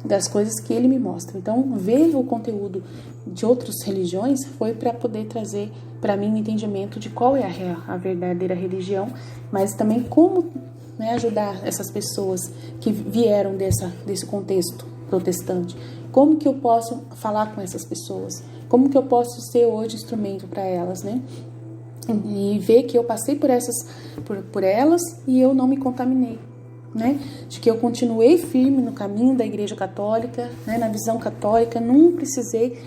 das coisas que ele me mostra. Então, ver o conteúdo de outras religiões foi para poder trazer para mim o entendimento de qual é a verdadeira religião, mas também como, né, ajudar essas pessoas que vieram desse contexto protestante. Como que eu posso falar com essas pessoas? Como que eu posso ser hoje instrumento para elas, né? E ver que eu passei por elas e eu não me contaminei, né? De que eu continuei firme no caminho da Igreja Católica, né? Na visão católica, não precisei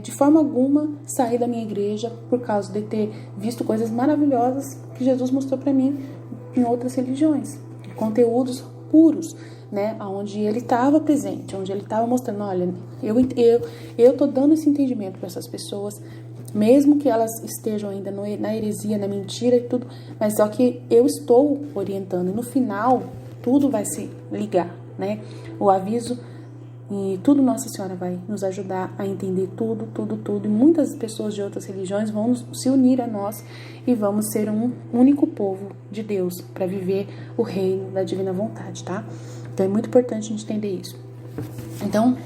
de forma alguma sair da minha igreja por causa de ter visto coisas maravilhosas que Jesus mostrou para mim em outras religiões, conteúdos puros, né, onde ele estava presente, onde ele estava mostrando, olha, eu tô dando esse entendimento para essas pessoas, mesmo que elas estejam ainda na heresia, na mentira e tudo, mas só que eu estou orientando, e no final tudo vai se ligar, né, o aviso e tudo Nossa Senhora vai nos ajudar a entender tudo, e muitas pessoas de outras religiões vão se unir a nós e vamos ser um único povo de Deus para viver o reino da divina vontade, tá? Então é muito importante a gente entender isso. Então,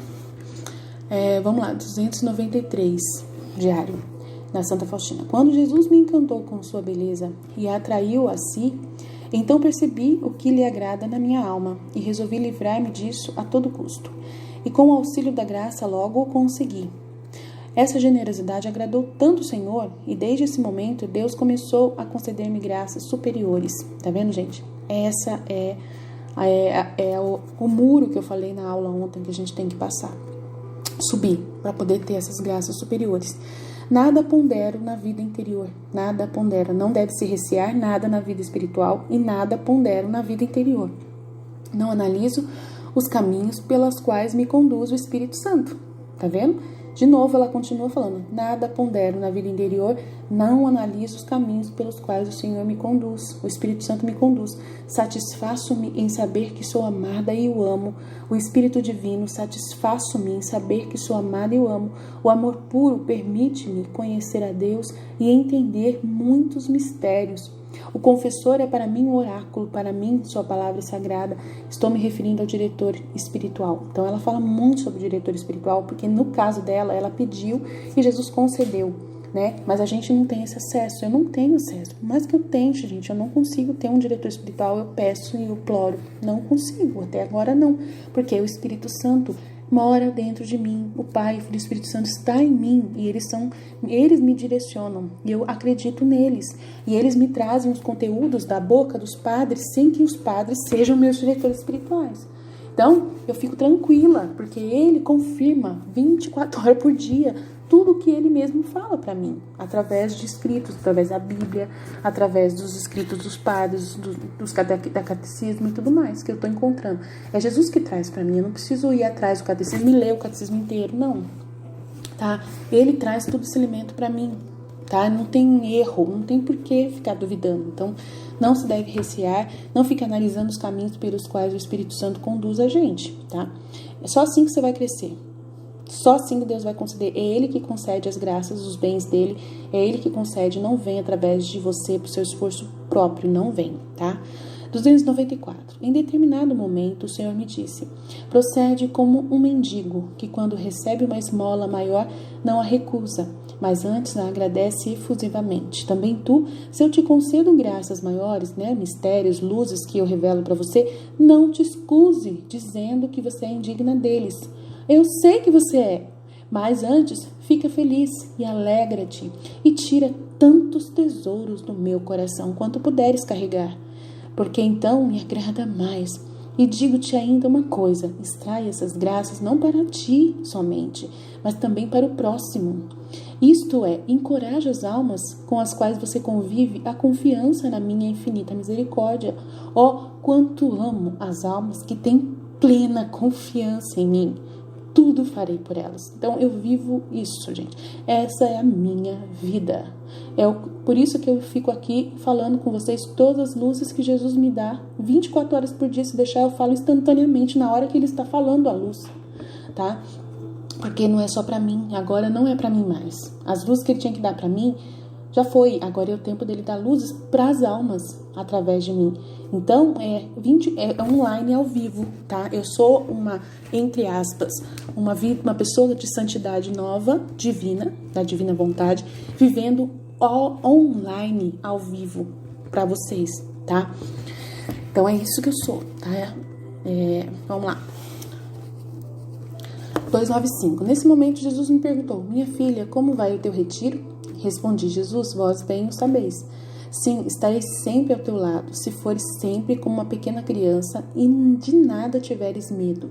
vamos lá, 293, diário da Santa Faustina. Quando Jesus me encantou com sua beleza e a atraiu a si, então percebi o que lhe agrada na minha alma e resolvi livrar-me disso a todo custo. E com o auxílio da graça logo o consegui. Essa generosidade agradou tanto o Senhor e desde esse momento Deus começou a conceder-me graças superiores. Tá vendo, gente? Essa é o muro que eu falei na aula ontem que a gente tem que passar. Subir para poder ter essas graças superiores. Nada pondero na vida interior. Nada pondero. Não deve se recear nada na vida espiritual e nada pondero na vida interior. Não analiso os caminhos pelos quais me conduz o Espírito Santo. Tá vendo? De novo, ela continua falando, nada pondero na vida interior, não analiso os caminhos pelos quais o Senhor me conduz, o Espírito Santo me conduz. Satisfaço-me em saber que sou amada e o amo. O Espírito Divino, satisfaço-me em saber que sou amada e o amo. O amor puro permite-me conhecer a Deus e entender muitos mistérios. O confessor é para mim um oráculo, para mim sua palavra é sagrada. Estou me referindo ao diretor espiritual. Então ela fala muito sobre o diretor espiritual, porque no caso dela, ela pediu e Jesus concedeu, né? Mas a gente não tem esse acesso, eu não tenho acesso. Por mais que eu tente, gente, eu não consigo ter um diretor espiritual, eu peço e eu imploro. Não consigo, até agora não, porque o Espírito Santo mora dentro de mim, o Pai, o Filho e o Espírito Santo está em mim e eles me direcionam e eu acredito neles e eles me trazem os conteúdos da boca dos padres sem que os padres sejam meus diretores espirituais. Então eu fico tranquila porque ele confirma 24 horas por dia tudo o que ele mesmo fala para mim, através de escritos, através da Bíblia, através dos escritos dos padres, da catecismo e tudo mais que eu estou encontrando. É Jesus que traz para mim, eu não preciso ir atrás do catecismo e ler o catecismo inteiro, não. Tá? Ele traz todo esse elemento para mim, tá? Não tem erro, não tem por que ficar duvidando. Então, não se deve recear, não fique analisando os caminhos pelos quais o Espírito Santo conduz a gente, tá? É só assim que você vai crescer. Só assim que Deus vai conceder. É Ele que concede as graças, os bens dele. É Ele que concede. Não vem através de você, por seu esforço próprio. Não vem, tá? 294. Em determinado momento, o Senhor me disse, procede como um mendigo, que quando recebe uma esmola maior, não a recusa, mas antes a agradece efusivamente. Também tu, se eu te concedo graças maiores, né, mistérios, luzes que eu revelo para você, não te escuse dizendo que você é indigna deles. Eu sei que você é, mas antes fica feliz e alegra-te e tira tantos tesouros do meu coração quanto puderes carregar, porque então me agrada mais. E digo-te ainda uma coisa, extrai essas graças não para ti somente, mas também para o próximo. Isto é, encoraja as almas com as quais você convive a confiança na minha infinita misericórdia. Oh, quanto amo as almas que têm plena confiança em mim. Tudo farei por elas. Então eu vivo isso, gente. Essa é a minha vida. Por isso que eu fico aqui falando com vocês todas as luzes que Jesus me dá 24 horas por dia. Se deixar, eu falo instantaneamente na hora que ele está falando a luz, tá? porque não é só para mim, agora não é para mim mais. As luzes que ele tinha que dar para mim já foi, agora é o tempo dele dar luzes para as almas através de mim. Então, é online, ao vivo, tá? Eu sou uma, entre aspas, uma pessoa de santidade nova, divina, da divina vontade, vivendo online, ao vivo, para vocês, tá? Então, é isso que eu sou, tá? Vamos lá. 295. Nesse momento, Jesus me perguntou: minha filha, como vai o teu retiro? Respondi: Jesus, vós bem o sabeis. Sim, estarei sempre ao teu lado, se fores sempre como uma pequena criança e de nada tiveres medo.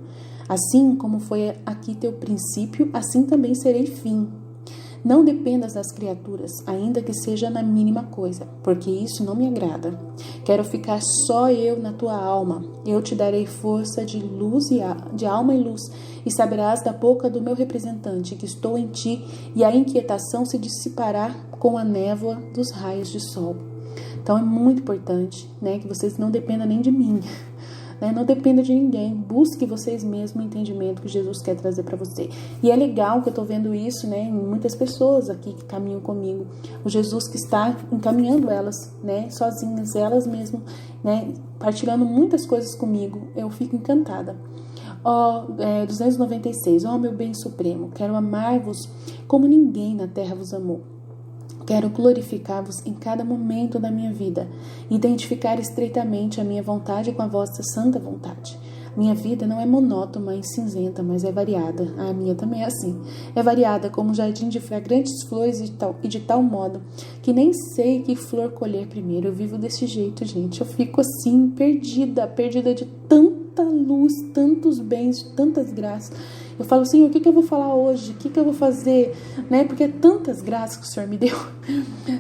Assim como foi aqui teu princípio, assim também serei fim. Não dependas das criaturas, ainda que seja na mínima coisa, porque isso não me agrada. Quero ficar só eu na tua alma. Eu te darei força de luz de alma e luz, e saberás da boca do meu representante que estou em ti, e a inquietação se dissipará com a névoa dos raios de sol. Então é muito importante, né, que vocês não dependam nem de mim. Não dependa de ninguém, busque vocês mesmos o entendimento que Jesus quer trazer para você. E é legal que eu estou vendo isso, né, em muitas pessoas aqui que caminham comigo. O Jesus que está encaminhando elas, né, sozinhas, elas mesmas, né, partilhando muitas coisas comigo. Eu fico encantada. 296. Meu bem supremo, quero amar-vos como ninguém na terra vos amou. Quero glorificar-vos em cada momento da minha vida, identificar estreitamente a minha vontade com a vossa santa vontade. Minha vida não é monótona e cinzenta, mas é variada. A minha também é assim. É variada como um jardim de fragrantes flores e de tal modo que nem sei que flor colher primeiro. Eu vivo desse jeito, gente. Eu fico assim, perdida de tanta luz, tantos bens, tantas graças. Eu falo, Senhor, o que eu vou falar hoje? O que eu vou fazer? Né? Porque é tantas graças que o Senhor me deu.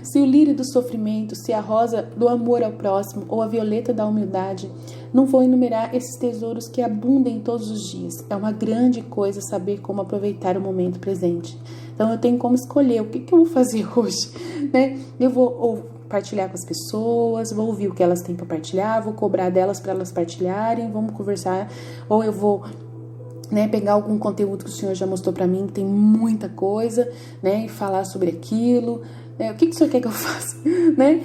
Se o lírio do sofrimento, se a rosa do amor ao próximo ou a violeta da humildade, não vou enumerar esses tesouros que abundem todos os dias. É uma grande coisa saber como aproveitar o momento presente. Então eu tenho como escolher o que eu vou fazer hoje. Né? Eu vou partilhar com as pessoas, vou ouvir o que elas têm para partilhar, vou cobrar delas para elas partilharem, vamos conversar, ou eu vou pegar algum conteúdo que o Senhor já mostrou para mim, que tem muita coisa, né, e falar sobre aquilo, o que o Senhor quer que eu faça, né?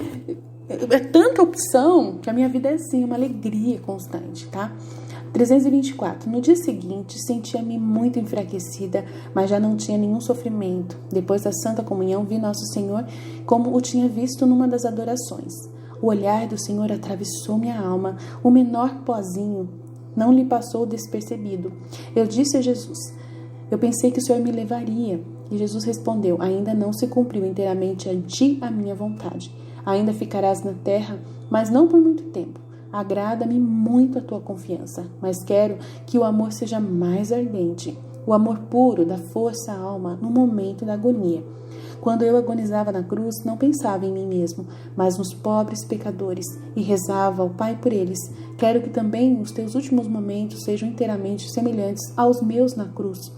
É tanta opção que a minha vida é assim, uma alegria constante, tá? 324. No dia seguinte, sentia-me muito enfraquecida, mas já não tinha nenhum sofrimento. Depois da Santa Comunhão, vi Nosso Senhor como o tinha visto numa das adorações. O olhar do Senhor atravessou minha alma, o menor pozinho não lhe passou despercebido. Eu disse a Jesus: eu pensei que o Senhor me levaria. E Jesus respondeu: ainda não se cumpriu inteiramente a ti a minha vontade. Ainda ficarás na terra, mas não por muito tempo. Agrada-me muito a tua confiança, mas quero que o amor seja mais ardente. O amor puro dá força à alma no momento da agonia. Quando eu agonizava na cruz, não pensava em mim mesmo, mas nos pobres pecadores, e rezava ao Pai por eles. Quero que também os teus últimos momentos sejam inteiramente semelhantes aos meus na cruz.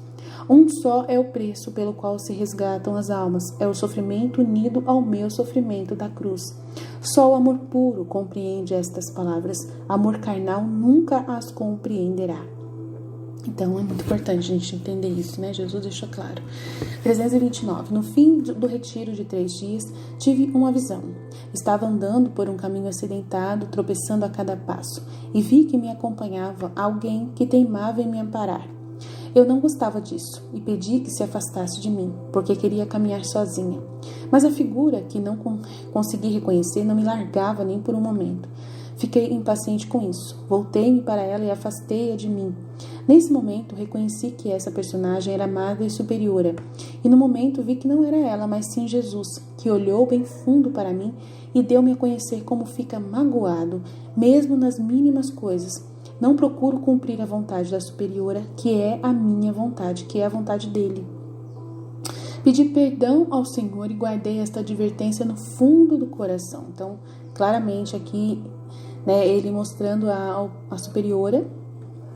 Um só é o preço pelo qual se resgatam as almas, é o sofrimento unido ao meu sofrimento da cruz. Só o amor puro compreende estas palavras, amor carnal nunca as compreenderá. Então é muito importante a gente entender isso, né? Jesus deixou claro. 329. No fim do retiro de 3 dias, tive uma visão. Estava andando por um caminho acidentado, tropeçando a cada passo, e vi que me acompanhava alguém que teimava em me amparar. Eu não gostava disso e pedi que se afastasse de mim, porque queria caminhar sozinha. Mas a figura, que não consegui reconhecer, não me largava nem por um momento. Fiquei impaciente com isso. Voltei-me para ela e afastei-a de mim. Nesse momento, reconheci que essa personagem era amada e superiora. E no momento vi que não era ela, mas sim Jesus, que olhou bem fundo para mim e deu-me a conhecer como fica magoado, mesmo nas mínimas coisas. Não procuro cumprir a vontade da superiora, que é a minha vontade, que é a vontade dele. Pedi perdão ao Senhor e guardei esta advertência no fundo do coração. Então, claramente aqui, né, ele mostrando a superiora,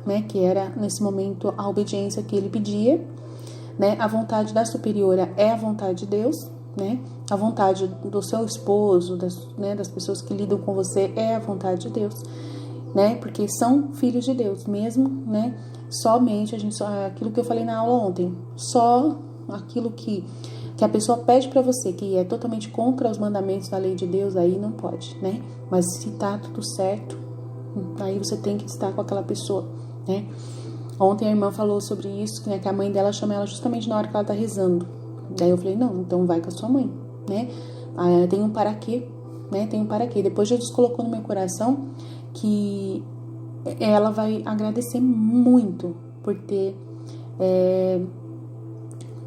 né, que era nesse momento a obediência que ele pedia, né, a vontade da superiora é a vontade de Deus, né, a vontade do seu esposo, das pessoas que lidam com você é a vontade de Deus, né, porque são filhos de Deus, mesmo, né, somente aquilo que eu falei na aula ontem, só aquilo que a pessoa pede para você, que é totalmente contra os mandamentos da lei de Deus, aí não pode, né? Mas se tá tudo certo, aí você tem que estar com aquela pessoa, né? Ontem a irmã falou sobre isso, né, que a mãe dela chama ela justamente na hora que ela tá rezando. Daí eu falei, não, então vai com a sua mãe, né? Tem um para quê, né? Tem um para quê. Depois Jesus colocou no meu coração que ela vai agradecer muito por ter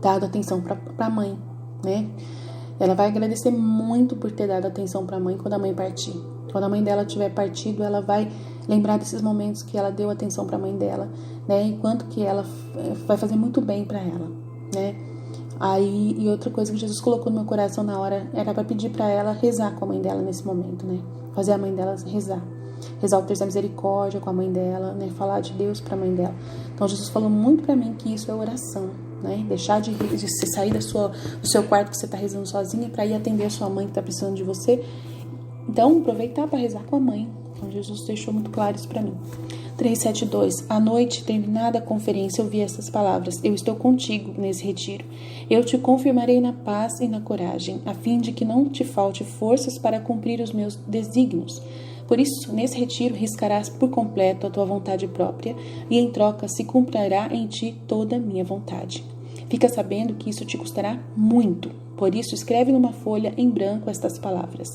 dado atenção para a mãe, né? Ela vai agradecer muito por ter dado atenção para a mãe quando a mãe partir. Quando a mãe dela tiver partido, ela vai lembrar desses momentos que ela deu atenção para a mãe dela, né? E quanto que ela vai fazer muito bem para ela, né? Aí, e outra coisa que Jesus colocou no meu coração na hora era para pedir para ela rezar com a mãe dela nesse momento, né? Fazer a mãe dela rezar o terço da misericórdia com a mãe dela, né? Falar de Deus para a mãe dela. Então Jesus falou muito para mim que isso é oração, né? Deixar de você sair do seu quarto que você está rezando sozinha para ir atender a sua mãe que está precisando de você. Então aproveitar para rezar com a mãe. Então Jesus deixou muito claro isso para mim. 372. À noite, terminada a conferência, eu vi essas palavras: eu estou contigo nesse retiro. Eu te confirmarei na paz e na coragem, a fim de que não te falte forças para cumprir os meus desígnios. Por isso, nesse retiro, riscarás por completo a tua vontade própria, e em troca se cumprirá em ti toda a minha vontade. Fica sabendo que isso te custará muito. Por isso, escreve numa folha em branco estas palavras: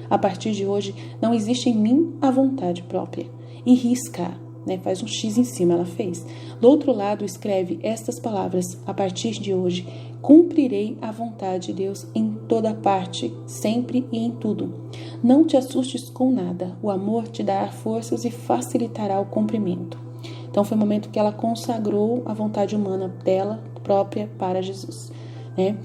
a partir de hoje, não existe em mim a vontade própria. E risca, né? Faz um X em cima, ela fez. Do outro lado, escreve estas palavras: a partir de hoje, cumprirei a vontade de Deus em toda parte, sempre e em tudo. Não te assustes com nada. O amor te dará forças e facilitará o cumprimento. Então, foi o momento que ela consagrou a vontade humana dela própria para Jesus, né?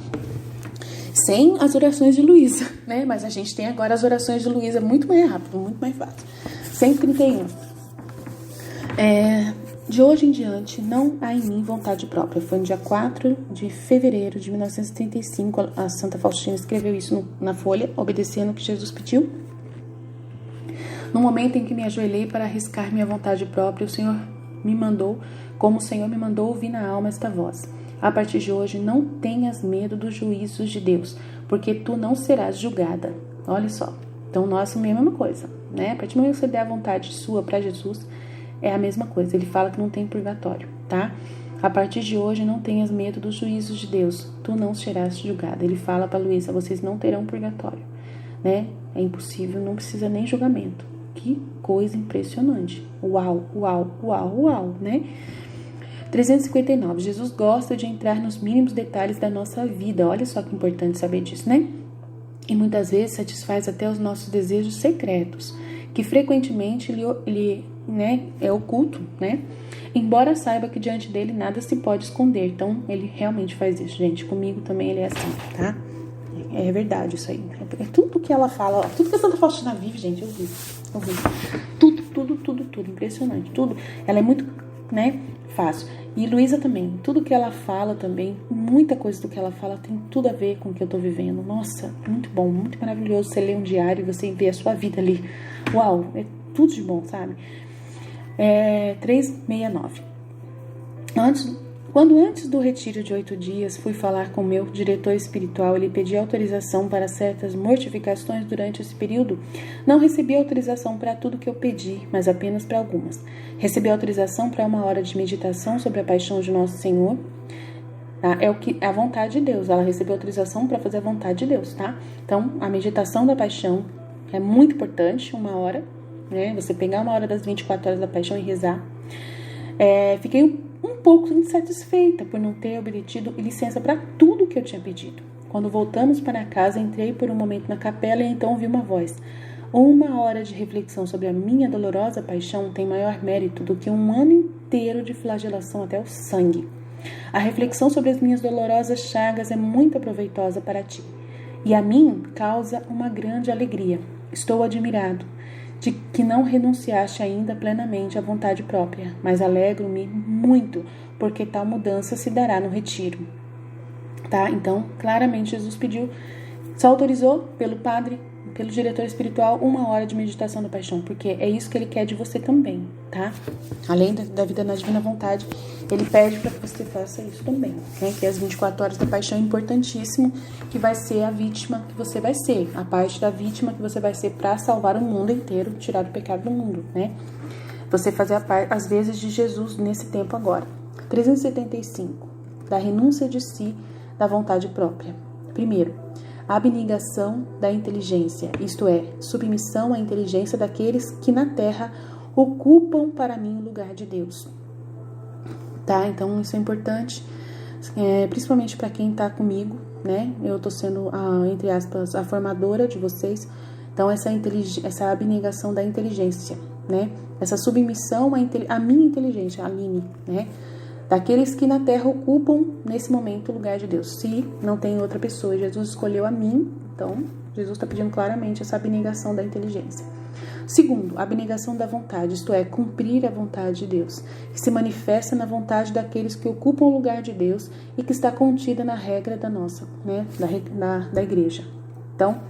Sem as orações de Luísa, né? Mas a gente tem agora as orações de Luísa muito mais rápido, muito mais fácil. 131. De hoje em diante, não há em mim vontade própria. Foi no dia 4 de fevereiro de 1935, a Santa Faustina escreveu isso na folha, obedecendo o que Jesus pediu. No momento em que me ajoelhei para arriscar minha vontade própria, o Senhor me mandou, como o Senhor me mandou, ouvir na alma esta voz: a partir de hoje, não tenhas medo dos juízos de Deus, porque tu não serás julgada. Olha só. Então, nós é a mesma coisa, né? A partir do momento que você der a vontade sua para Jesus, é a mesma coisa. Ele fala que não tem purgatório, tá? A partir de hoje, não tenhas medo dos juízos de Deus, tu não serás julgada. Ele fala para Luísa: vocês não terão purgatório, né? É impossível, não precisa nem julgamento. Que coisa impressionante. Uau, uau, uau, uau, né? 359. Jesus gosta de entrar nos mínimos detalhes da nossa vida. Olha só que importante saber disso, né? E muitas vezes satisfaz até os nossos desejos secretos, que frequentemente ele é oculto, né? Embora saiba que diante dele nada se pode esconder. Então, ele realmente faz isso, gente. Comigo também ele é assim, tá? É verdade isso aí. É tudo que ela fala, ó, tudo que a Santa Faustina vive, gente, eu vi. Tudo. Impressionante. Tudo. Ela é muito, né, fácil. E Luísa também. Tudo que ela fala também, muita coisa do que ela fala tem tudo a ver com o que eu tô vivendo. Nossa, muito bom, muito maravilhoso você ler um diário e você ver a sua vida ali. Uau, é tudo de bom, sabe? 369. Quando antes do retiro de 8 dias fui falar com meu diretor espiritual, ele pediu autorização para certas mortificações durante esse período. Não recebi autorização para tudo que eu pedi, mas apenas para algumas. Recebi autorização para 1 hora de meditação sobre a paixão de Nosso Senhor. Tá? É a vontade de Deus. Ela recebeu autorização para fazer a vontade de Deus, tá? Então, a meditação da paixão é muito importante, 1 hora, né? Você pegar 1 hora das 24 horas da paixão e rezar. Fiquei um pouco insatisfeita por não ter obtido licença para tudo que eu tinha pedido. Quando voltamos para casa, entrei por um momento na capela e então ouvi uma voz: 1 hora de reflexão sobre a minha dolorosa paixão tem maior mérito do que 1 ano inteiro de flagelação até o sangue. A reflexão sobre as minhas dolorosas chagas é muito proveitosa para ti, e a mim causa uma grande alegria. Estou admirado de que não renunciaste ainda plenamente à vontade própria, mas alegro-me muito, porque tal mudança se dará no retiro. Tá? Então, claramente, Jesus pediu, só autorizou pelo padre, pelo diretor espiritual, 1 hora de meditação da paixão, porque é isso que ele quer de você também, tá? Além da vida na divina vontade, ele pede para que você faça isso também, né? Que as 24 horas da paixão é importantíssimo, que vai ser a vítima que você vai ser, a parte da vítima que você vai ser para salvar o mundo inteiro, tirar o pecado do mundo, né? Você fazer as vezes de Jesus nesse tempo agora. 375. Da renúncia de si, da vontade própria. Primeiro, a abnegação da inteligência, isto é, submissão à inteligência daqueles que na terra ocupam para mim o lugar de Deus. Tá? Então isso é importante, principalmente para quem está comigo, né? Eu estou sendo, entre aspas, a formadora de vocês. Então essa abnegação da inteligência, né? Essa submissão à minha inteligência, a Aline, né? Daqueles que na terra ocupam nesse momento o lugar de Deus. Se não tem outra pessoa, Jesus escolheu a mim, então Jesus está pedindo claramente essa abnegação da inteligência. Segundo, a abnegação da vontade, isto é, cumprir a vontade de Deus, que se manifesta na vontade daqueles que ocupam o lugar de Deus e que está contida na regra da nossa, né, da igreja. Então,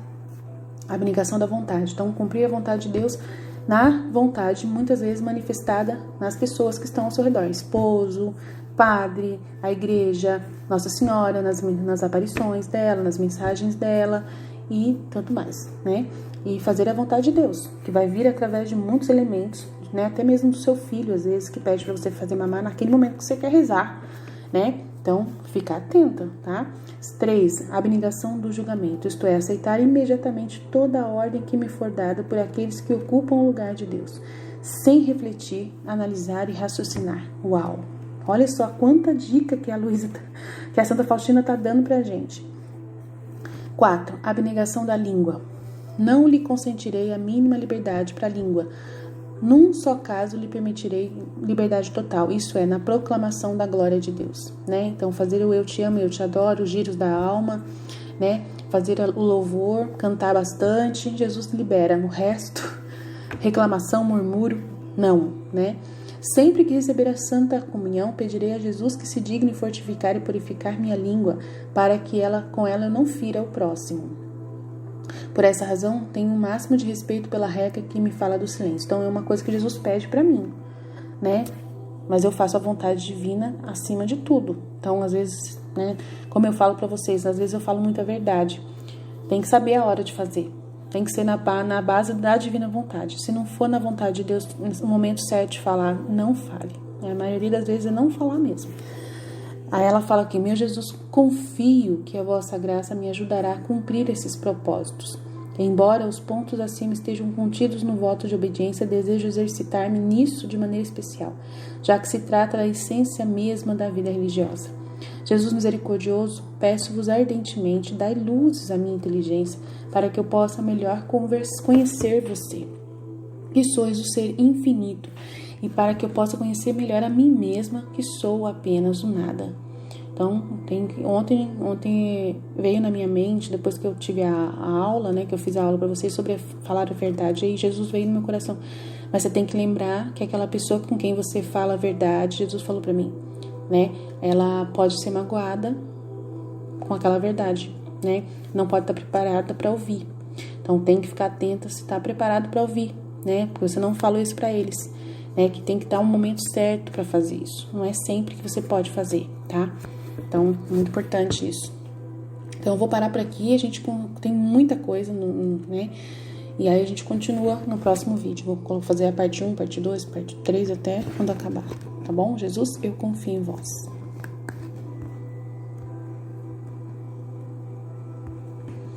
a abnegação da vontade. Então, cumprir a vontade de Deus na vontade, muitas vezes manifestada nas pessoas que estão ao seu redor, esposo, padre, a igreja, Nossa Senhora, nas aparições dela, nas mensagens dela e tanto mais, né? E fazer a vontade de Deus, que vai vir através de muitos elementos, né? Até mesmo do seu filho, às vezes, que pede para você fazer mamar naquele momento que você quer rezar, né? Então, fica atenta, tá? 3. A abnegação do julgamento, isto é, aceitar imediatamente toda a ordem que me for dada por aqueles que ocupam o lugar de Deus, sem refletir, analisar e raciocinar. Uau! Olha só quanta dica que que a Santa Faustina está dando pra gente. 4. A abnegação da língua. Não lhe consentirei a mínima liberdade para a língua. Num só caso lhe permitirei liberdade total, isso é, na proclamação da glória de Deus, né? Então, fazer o eu te amo, eu te adoro, os giros da alma, né? Fazer o louvor, cantar bastante, Jesus libera. O resto, reclamação, murmúrio, não, né? Sempre que receber a Santa Comunhão, pedirei a Jesus que se digne fortificar e purificar minha língua, para que com ela eu não fira o próximo. Por essa razão, tenho o máximo de respeito pela regra que me fala do silêncio. Então, é uma coisa que Jesus pede para mim, né? Mas eu faço a vontade divina acima de tudo. Então, às vezes, né? Como eu falo para vocês, às vezes eu falo muita verdade. Tem que saber a hora de fazer. Tem que ser na base da divina vontade. Se não for na vontade de Deus, no momento certo de falar, não fale. A maioria das vezes é não falar mesmo. Aí ela fala aqui, meu Jesus, confio que a vossa graça me ajudará a cumprir esses propósitos. Embora os pontos acima estejam contidos no voto de obediência, desejo exercitar-me nisso de maneira especial, já que se trata da essência mesma da vida religiosa. Jesus misericordioso, peço-vos ardentemente, dai luzes à minha inteligência, para que eu possa melhor conhecer você, que sois o ser infinito, e para que eu possa conhecer melhor a mim mesma, que sou apenas o nada. Então, ontem veio na minha mente, depois que eu tive a aula, né, que eu fiz a aula para vocês sobre falar a verdade, aí Jesus veio no meu coração. Mas você tem que lembrar que aquela pessoa com quem você fala a verdade, Jesus falou para mim, né, ela pode ser magoada com aquela verdade, né, não pode estar preparada para ouvir. Então, tem que ficar atenta se está preparado para ouvir, né, porque você não falou isso para eles. Que tem que dar um momento certo para fazer isso. Não é sempre que você pode fazer, tá? Então, muito importante isso. Então, eu vou parar por aqui. A gente tem muita coisa, né? E aí, a gente continua no próximo vídeo. Vou fazer a parte 1, parte 2, parte 3, até quando acabar. Tá bom? Jesus, eu confio em vós.